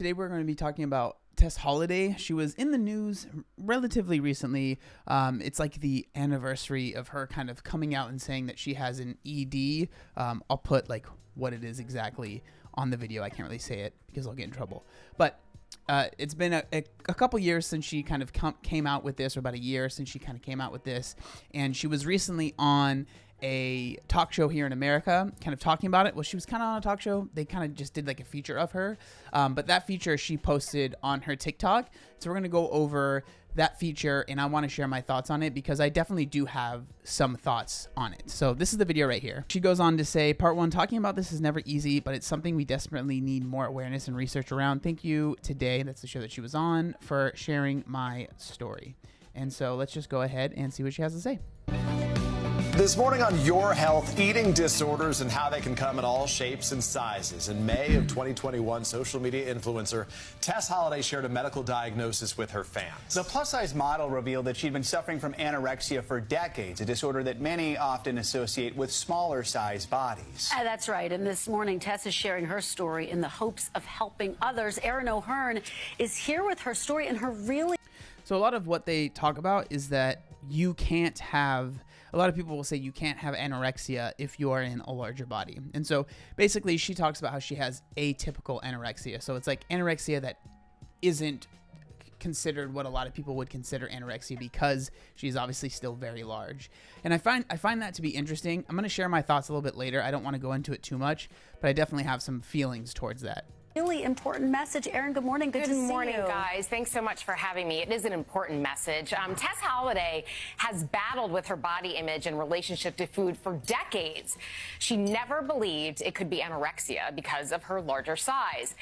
Today we're going to be talking about Tess Holliday. She was in the news relatively recently. It's like the anniversary of her kind of coming out and saying that she has an ED. I'll put like what it is exactly on the video. I can't really say it because I'll get in trouble. But it's been a couple years since she kind of came out with this, or about a year since she kind of came out with this. And she was recently on a talk show here in America kind of talking about it. Well, she was kind of on a talk show. They kind of just did like a feature of her. But that feature she posted on her TikTok. So we're going to go over that feature, and I want to share my thoughts on it because I definitely do have some thoughts on it. So this is the video right here. She goes on to say, part 1, talking about this is never easy, but it's something we desperately need more awareness and research around. Thank you today. That's the show that she was on, for sharing my story. And so let's just go ahead and see what she has to say. This morning on Your Health, eating disorders and how they can come in all shapes and sizes. In May of 2021, social media influencer Tess Holliday shared a medical diagnosis with her fans. The plus-size model revealed that she'd been suffering from anorexia for decades, a disorder that many often associate with smaller-sized bodies. That's right. And this morning, Tess is sharing her story in the hopes of helping others. Erin O'Hearn is here with her story and her really... So a lot of what they talk about is that you can't have... A lot of people will say you can't have anorexia if you are in a larger body. And so basically she talks about how she has atypical anorexia. So it's like anorexia that isn't considered what a lot of people would consider anorexia because she's obviously still very large. And I find that to be interesting. I'm going to share my thoughts a little bit later. I don't want to go into it too much, but I definitely have some feelings towards that. Really important message. Erin, good morning. Good to see you. Good morning, guys. Thanks so much for having me. It is an important message. Tess Holliday has battled with her body image and relationship to food for decades. She never believed it could be anorexia because of her larger size.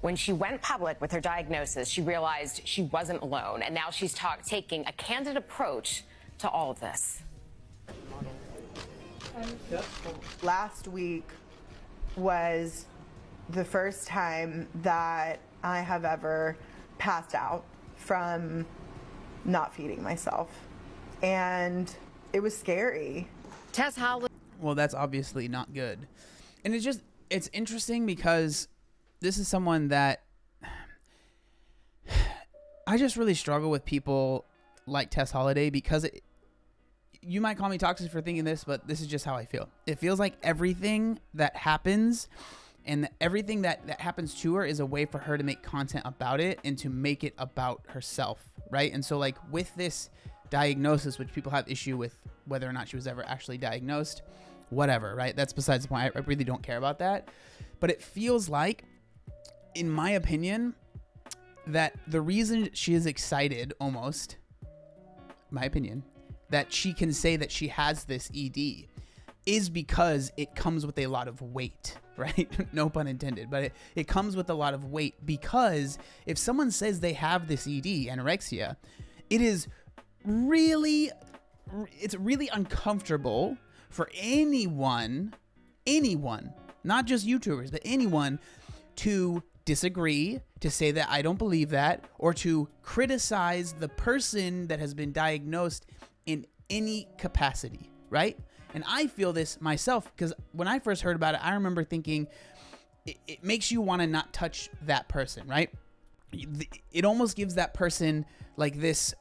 When she went public with her diagnosis, she realized she wasn't alone, and now she's taking a candid approach to all of this. Last week was the first time that I have ever passed out from not feeding myself. And it was scary. Tess Holliday. Well, that's obviously not good. And it's interesting because this is someone that I just really struggle with people like Tess Holliday because you might call me toxic for thinking this, but this is just how I feel. It feels like everything that happens and everything that happens to her is a way for her to make content about it and to make it about herself, right? And so like with this diagnosis, which people have issue with whether or not she was ever actually diagnosed, whatever, right? That's besides the point. I really don't care about that. But it feels like, in my opinion, that the reason she is excited, almost, my opinion, that she can say that she has this ED is because it comes with a lot of weight, right? No pun intended, but it comes with a lot of weight because if someone says they have this ED, anorexia, it's really uncomfortable for anyone, not just YouTubers, but anyone to disagree, to say that I don't believe that, or to criticize the person that has been diagnosed in any capacity, right? And I feel this myself because when I first heard about it, I remember thinking it makes you want to not touch that person, right? It almost gives that person like this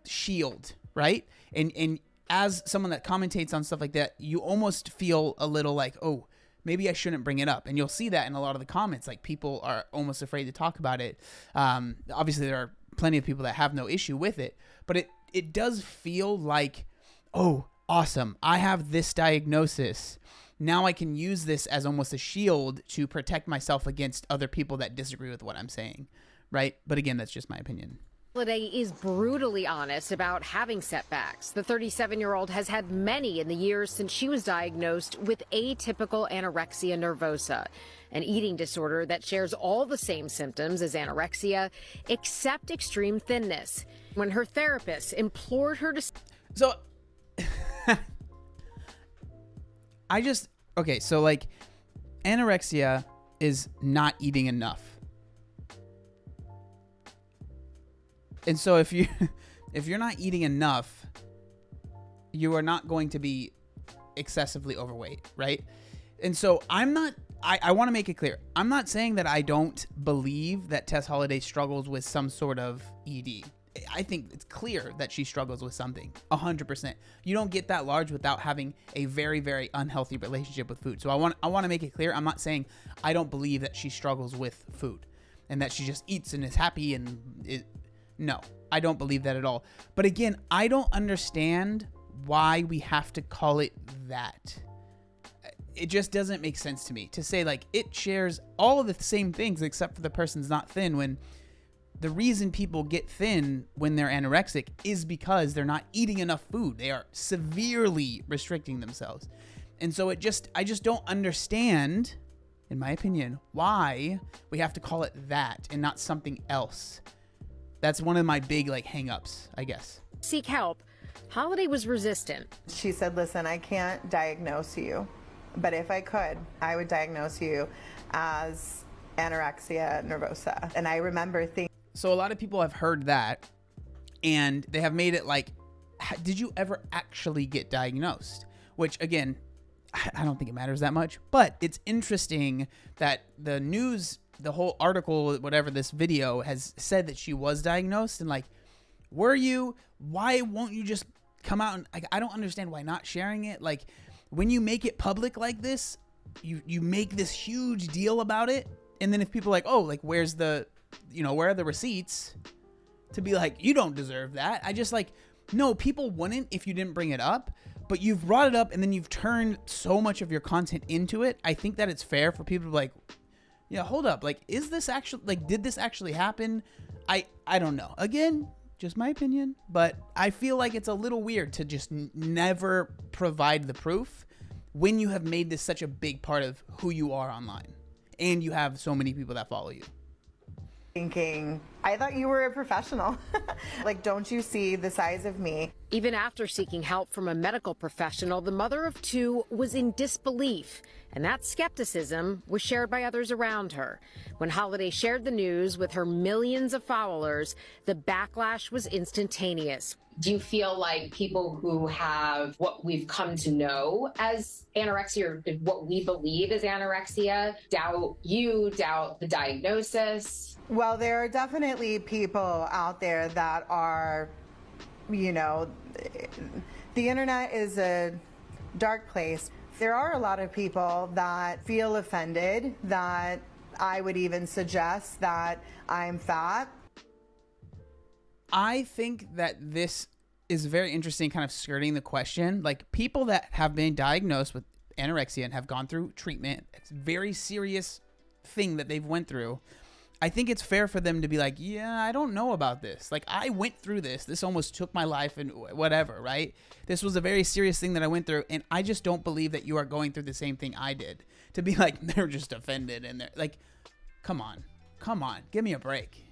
shield, right? And as someone that commentates on stuff like that, you almost feel a little like, oh, maybe I shouldn't bring it up. And you'll see that in a lot of the comments, like people are almost afraid to talk about it. Obviously, there are plenty of people that have no issue with it, but it does feel like, oh, awesome, I have this diagnosis. Now I can use this as almost a shield to protect myself against other people that disagree with what I'm saying, right? But again, that's just my opinion. Holliday is brutally honest about having setbacks. The 37-year-old has had many in the years since she was diagnosed with atypical anorexia nervosa, an eating disorder that shares all the same symptoms as anorexia, except extreme thinness. When her therapist implored her to... So... okay, so like anorexia is not eating enough. And so if you're not eating enough, you are not going to be excessively overweight, right? And so I'm not I want to make it clear. I'm not saying that I don't believe that Tess Holliday struggles with some sort of ED. I think it's clear that she struggles with something, 100%. You don't get that large without having a very, very unhealthy relationship with food. So I want to make it clear. I'm not saying I don't believe that she struggles with food and that she just eats and is happy no, I don't believe that at all. But again, I don't understand why we have to call it that. It just doesn't make sense to me to say like it shares all of the same things except for the person's not thin, when the reason people get thin when they're anorexic is because they're not eating enough food. They are severely restricting themselves. And so I just don't understand, in my opinion, why we have to call it that and not something else. That's one of my big like hang-ups, I guess. Seek help. Holliday was resistant. She said, listen, I can't diagnose you, but if I could, I would diagnose you as anorexia nervosa. And I remember thinking. So a lot of people have heard that and they have made it like, did you ever actually get diagnosed? Which again, I don't think it matters that much, but it's interesting that the news, the whole article, whatever, this video has said that she was diagnosed, and like, were you? Why won't you just come out and like, I don't understand why not sharing it. Like when you make it public like this, you make this huge deal about it. And then if people are like, oh, like where are the receipts, to be like, you don't deserve that. I just like, no, people wouldn't if you didn't bring it up, but you've brought it up and then you've turned so much of your content into it. I think that it's fair for people to be like, yeah, hold up. Like, is this actually, like, did this actually happen? I don't know. Again, just my opinion, but I feel like it's a little weird to just never provide the proof when you have made this such a big part of who you are online and you have so many people that follow you. Thinking, I thought you were a professional. Like, don't you see the size of me? Even after seeking help from a medical professional, the mother of two was in disbelief, and that skepticism was shared by others around her. When Holliday shared the news with her millions of followers, the backlash was instantaneous. Do you feel like people who have what we've come to know as anorexia, or what we believe is anorexia, doubt the diagnosis? Well, there are definitely people out there that are, the internet is a dark place. There are a lot of people that feel offended that I would even suggest that I'm fat. I think that this is very interesting, kind of skirting the question. Like, people that have been diagnosed with anorexia and have gone through treatment, it's a very serious thing that they've went through. I think it's fair for them to be like, yeah, I don't know about this. Like, I went through this. This almost took my life and whatever, right? This was a very serious thing that I went through, and I just don't believe that you are going through the same thing I did. To be like, they're just offended, and they're like, come on, give me a break,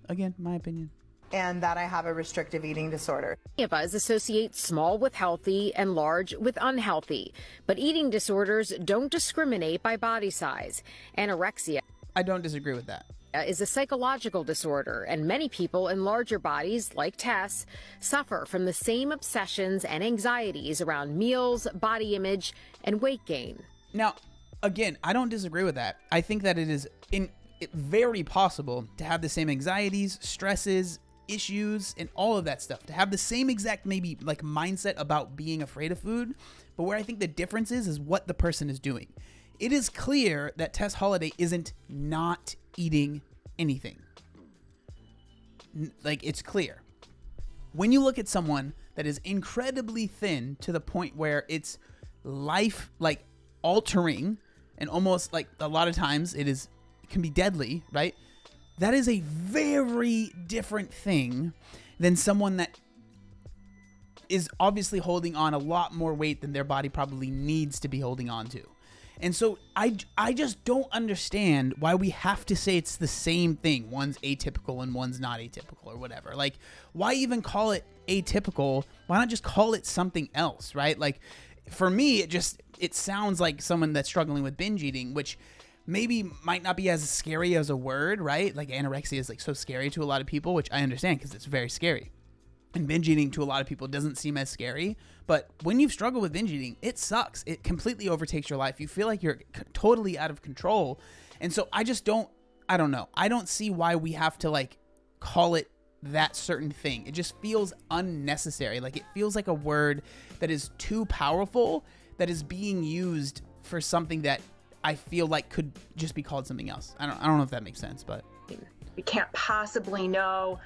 Again, my opinion. And that I have a restrictive eating disorder. Many of us associate small with healthy and large with unhealthy, but eating disorders don't discriminate by body size. Anorexia, I don't disagree with that, is a psychological disorder, and many people in larger bodies, like Tess, suffer from the same obsessions and anxieties around meals, body image, and weight gain. Now, again, I don't disagree with that. I think that it is very possible to have the same anxieties, stresses, issues, and all of that stuff, to have the same exact maybe like mindset about being afraid of food. But where I think the difference is what the person is doing. It is clear that Tess Holliday isn't not eating anything. Like, it's clear. When you look at someone that is incredibly thin to the point where it's life like altering, and almost like a lot of times it can be deadly, right? That is a very different thing than someone that is obviously holding on a lot more weight than their body probably needs to be holding on to. And so I just don't understand why we have to say it's the same thing. One's atypical and one's not atypical or whatever. Like, why even call it atypical? Why not just call it something else, right? Like, for me, it sounds like someone that's struggling with binge eating, which maybe might not be as scary as a word, right? Like, anorexia is like so scary to a lot of people, which I understand because it's very scary. And binge eating to a lot of people doesn't seem as scary, but when you've struggled with binge eating, it sucks. It completely overtakes your life. You feel like you're totally out of control. And so I don't know. I don't see why we have to like call it that certain thing. It just feels unnecessary. Like it feels like a word that is too powerful, that is being used for something that I feel like could just be called something else. I don't know if that makes sense, but we can't possibly know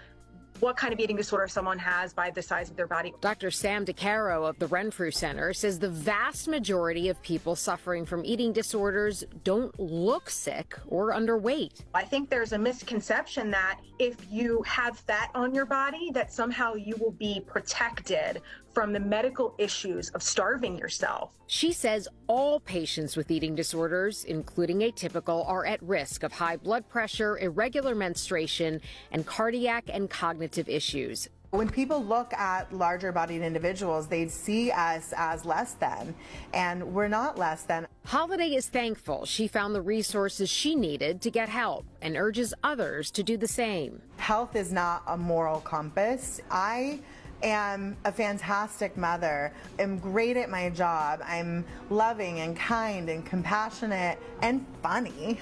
what kind of eating disorder someone has by the size of their body. Dr. Sam DeCaro of the Renfrew Center says the vast majority of people suffering from eating disorders don't look sick or underweight. I think there's a misconception that if you have fat on your body, that somehow you will be protected from the medical issues of starving yourself. She says all patients with eating disorders, including atypical, are at risk of high blood pressure, irregular menstruation, and cardiac and cognitive issues. When people look at larger bodied individuals, they see us as less than, and we're not less than. Holliday is thankful she found the resources she needed to get help and urges others to do the same. Health is not a moral compass. I am a fantastic mother. I'm great at my job. I'm loving and kind and compassionate and funny.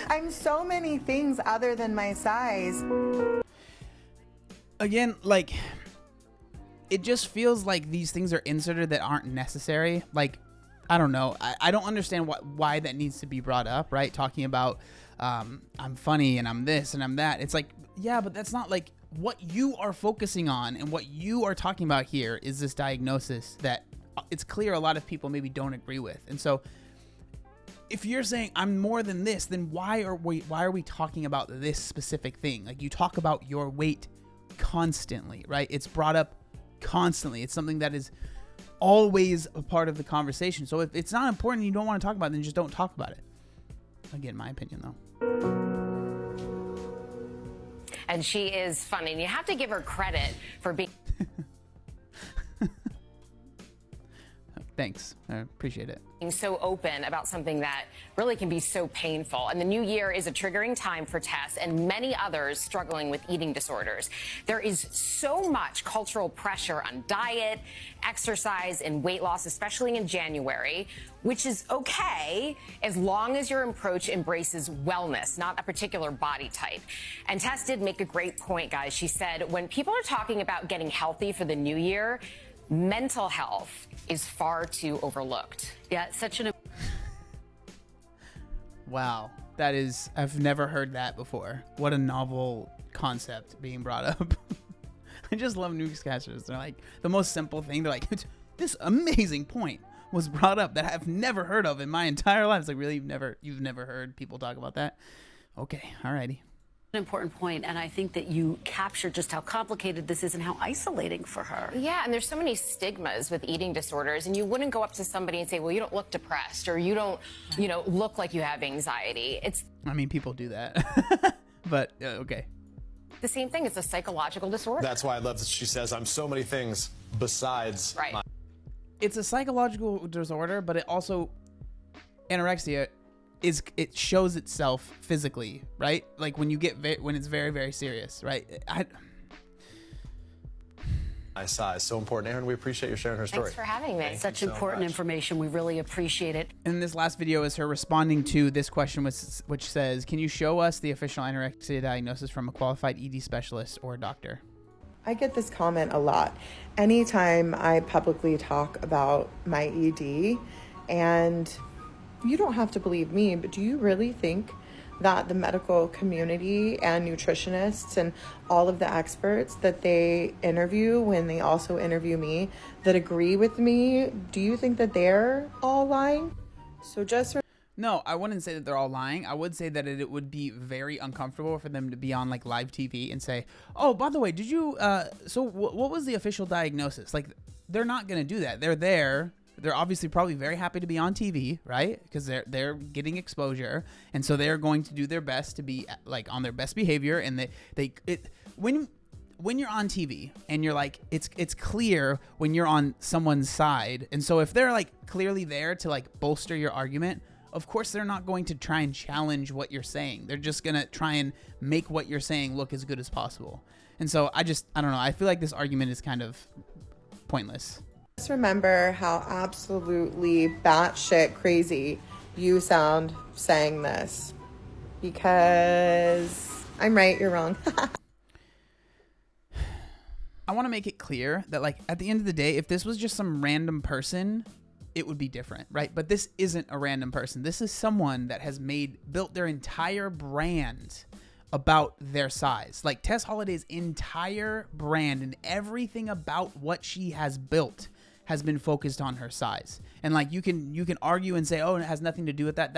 I'm so many things other than my size. Again, like, it just feels like these things are inserted that aren't necessary. Like, I don't know. I don't understand why that needs to be brought up, right? Talking about I'm funny and I'm this and I'm that. It's like, yeah, but that's not like what you are focusing on, and what you are talking about here is this diagnosis that it's clear a lot of people maybe don't agree with. And so if you're saying I'm more than this, then why are we talking about this specific thing? Like, you talk about your weight constantly, right? It's brought up constantly. It's something that is always a part of the conversation. So if it's not important and you don't want to talk about it, then just don't talk about it. Again, my opinion though. And she is funny, and you have to give her credit for being Thanks. I appreciate it. so open about something that really can be so painful. And the new year is a triggering time for Tess and many others struggling with eating disorders. There is so much cultural pressure on diet, exercise, and weight loss, especially in January, which is okay as long as your approach embraces wellness, not a particular body type. And Tess did make a great point, guys. She said, when people are talking about getting healthy for the new year, mental health is far too overlooked. Yeah, such an... Wow. That is, I've never heard that before. What a novel concept being brought up. I just love newscasters. They're like, the most simple thing. They're like, this amazing point was brought up that I've never heard of in my entire life. It's like, really, you've never heard people talk about that? Okay, alrighty. An important point, and I think that you captured just how complicated this is and how isolating for her. Yeah, and there's so many stigmas with eating disorders, and you wouldn't go up to somebody and say, well, you don't look depressed, or you don't, look like you have anxiety. I mean, people do that, but okay. The same thing. It's a psychological disorder. That's why I love that she says, I'm so many things besides right. It's a psychological disorder, but it also, anorexia, it shows itself physically, right? Like when you get when it's very, very serious, right? My size, so important. Aaron, we appreciate you sharing her story. Thanks for having me. Such important information. We really appreciate it. And this last video is her responding to this question, which says, can you show us the official anorexia diagnosis from a qualified ED specialist or doctor? I get this comment a lot anytime I publicly talk about my ED, and you don't have to believe me, but do you really think that the medical community and nutritionists and all of the experts that they interview when they also interview me that agree with me, do you think that they're all lying? So just No, I wouldn't say that they're all lying. I would say that it would be very uncomfortable for them to be on like live TV and say, oh, by the way, did you, what was the official diagnosis? Like, they're not going to do that. They're there. They're obviously probably very happy to be on TV, right? Because they're getting exposure, and so they're going to do their best to be like on their best behavior. And when you're on TV and you're like, it's clear when you're on someone's side, and so if they're like clearly there to like bolster your argument, of course they're not going to try and challenge what you're saying. They're just gonna try and make what you're saying look as good as possible. And so I don't know. I feel like this argument is kind of pointless. Just remember how absolutely batshit crazy you sound saying this, because I'm right, you're wrong. I want to make it clear that, like, at the end of the day, if this was just some random person, it would be different, right? But this isn't a random person. This is someone that has built their entire brand about their size. Like, Tess Holliday's entire brand and everything about what she has built has been focused on her size. And like, you can argue and say, oh, it has nothing to do with that.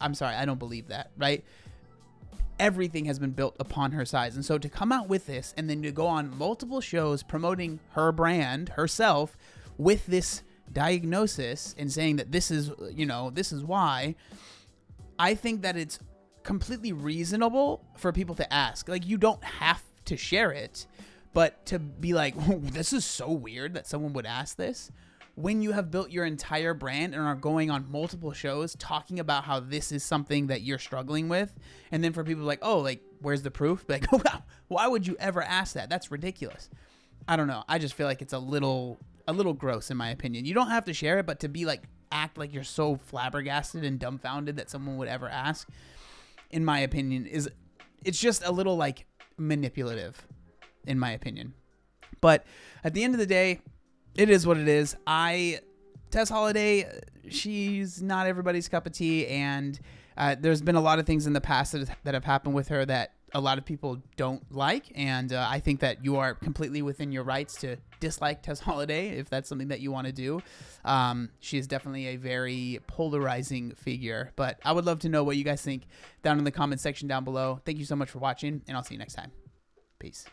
I'm sorry, I don't believe that, right? Everything has been built upon her size. And so to come out with this and then to go on multiple shows promoting her brand, herself, with this diagnosis and saying that this is why, I think that it's completely reasonable for people to ask. Like, you don't have to share it, but to be like, oh, this is so weird that someone would ask this, when you have built your entire brand and are going on multiple shows talking about how this is something that you're struggling with, and then for people like, oh, like, where's the proof? Like, oh, wow, why would you ever ask that? That's ridiculous. I don't know. I just feel like it's a little gross, in my opinion. You don't have to share it, but to be like, act like you're so flabbergasted and dumbfounded that someone would ever ask, in my opinion, it's just a little like manipulative, in my opinion. But at the end of the day, it is what it is. Tess Holliday, she's not everybody's cup of tea, and there's been a lot of things in the past that have happened with her that a lot of people don't like, and I think that you are completely within your rights to dislike Tess Holliday if that's something that you want to do. She is definitely a very polarizing figure, but I would love to know what you guys think down in the comment section down below. Thank you so much for watching, and I'll see you next time. Peace.